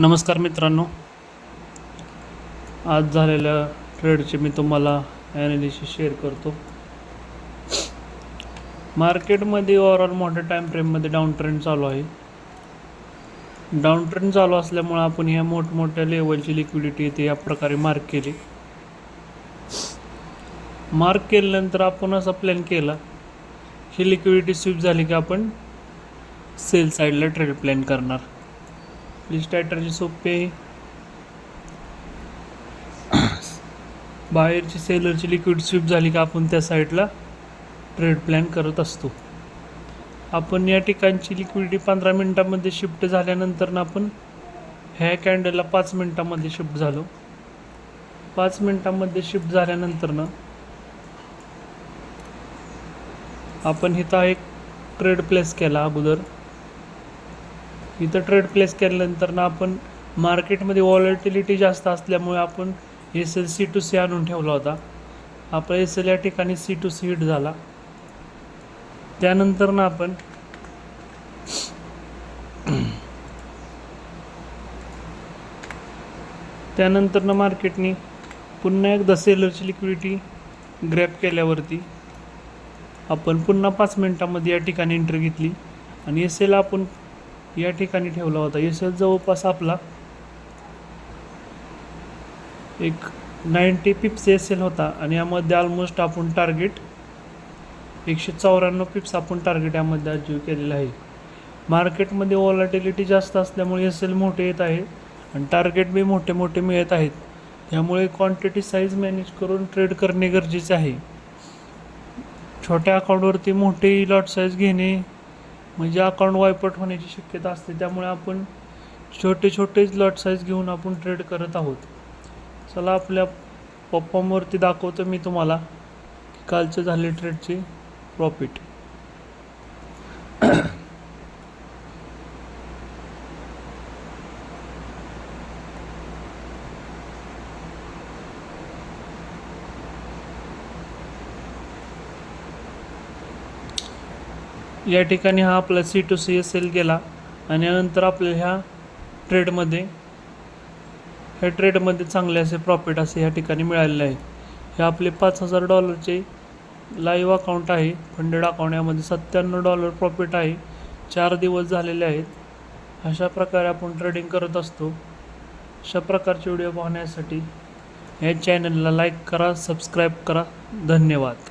नमस्कार मित्रांनो, आज झालेल्या ट्रेडचे मी तुम्हाला ॲनालिसिस शेअर करतो. मार्केटमध्ये ओव्हरऑल मोठ्या टाईम फ्रेममध्ये डाऊन ट्रेंड चालू आहे. डाऊन ट्रेंड चालू असल्यामुळे आपण ह्या मोठमोठ्या लेवलची लिक्विडिटी इथे या प्रकारे मार्क केल्यानंतर आपण असा प्लॅन केला ही लिक्विडिटी स्वीप झाली की आपण सेल साईडला ट्रेड प्लॅन करणार. आपली स्ट्रॅटर्जी सोपी आहे. बाहेरची सेलरची लिक्विड स्वीप झाली की आपण त्या साईडला ट्रेड प्लॅन करत असतो. आपण या ठिकाणची लिक्विडिटी 15 मिनटामध्ये शिफ्ट झाल्यानंतर आपण ह्या कॅन्डलला 5 मिनटामध्ये शिफ्ट झालो. 5 मिनटामध्ये शिफ्ट झाल्यानंतर आपण इथं एक ट्रेड प्लेस केला. अगोदर इथं ट्रेड प्लेस केल्यानंतर आपण मार्केटमध्ये व्हॉलॅटिलिटी जास्त असल्यामुळे आपण SL C2C आणून ठेवला होता. आपला SL या ठिकाणी C2C हिट झाला. त्यानंतर आपण मार्केटने पुन्हा एकदा सेलरची लिक्विडिटी ग्रॅब केल्यावरती आपण पुन्हा 5 मिनटामध्ये या ठिकाणी एंट्री घेतली आणि SL आपण या ठिकाणी ठेवला होता. SL जवळपास आपला एक 90 पिप्स SL होता आणि यामध्ये ऑलमोस्ट आपण टार्गेट 194 पिप्स आपण टार्गेट यामध्ये अचीव केलेलं आहे. मार्केटमध्ये व्हॉलॅटिलिटी जास्त असल्यामुळे SL मोठे येत आहे आणि टार्गेट बी मोठे मोठे मिळत आहेत. त्यामुळे क्वांटिटी साईज मॅनेज करून ट्रेड करणे गरजेचे आहे. छोट्या अकाउंटवरती मोठी लॉट साईज घेणे म्हणजे अकाउंट वायपट होण्याची शक्यता असते. त्यामुळे आपण छोटेच लॉट साईज घेऊन आपण ट्रेड करत आहोत. चला आपल्या पप्पावरती दाखवतो मी तुम्हाला की कालचे झाले ट्रेडचे प्रॉफिट. या ठिकाणी हा आपला C2C SL गेला आणि यानंतर आपल्या ह्या ट्रेडमध्ये चांगले असे प्रॉफिट असे या ठिकाणी मिळालेले आहे. हे आपले $5000 लाईव्ह अकाउंट आहे. फंडेड अकाउंट यामध्ये $97 प्रॉफिट आहे. 4 दिवस झालेले आहेत. अशा प्रकारे आपण ट्रेडिंग करत असतो. अशा प्रकारचे व्हिडिओ पाहण्यासाठी या चॅनलला लाईक करा, सबस्क्राईब करा. धन्यवाद.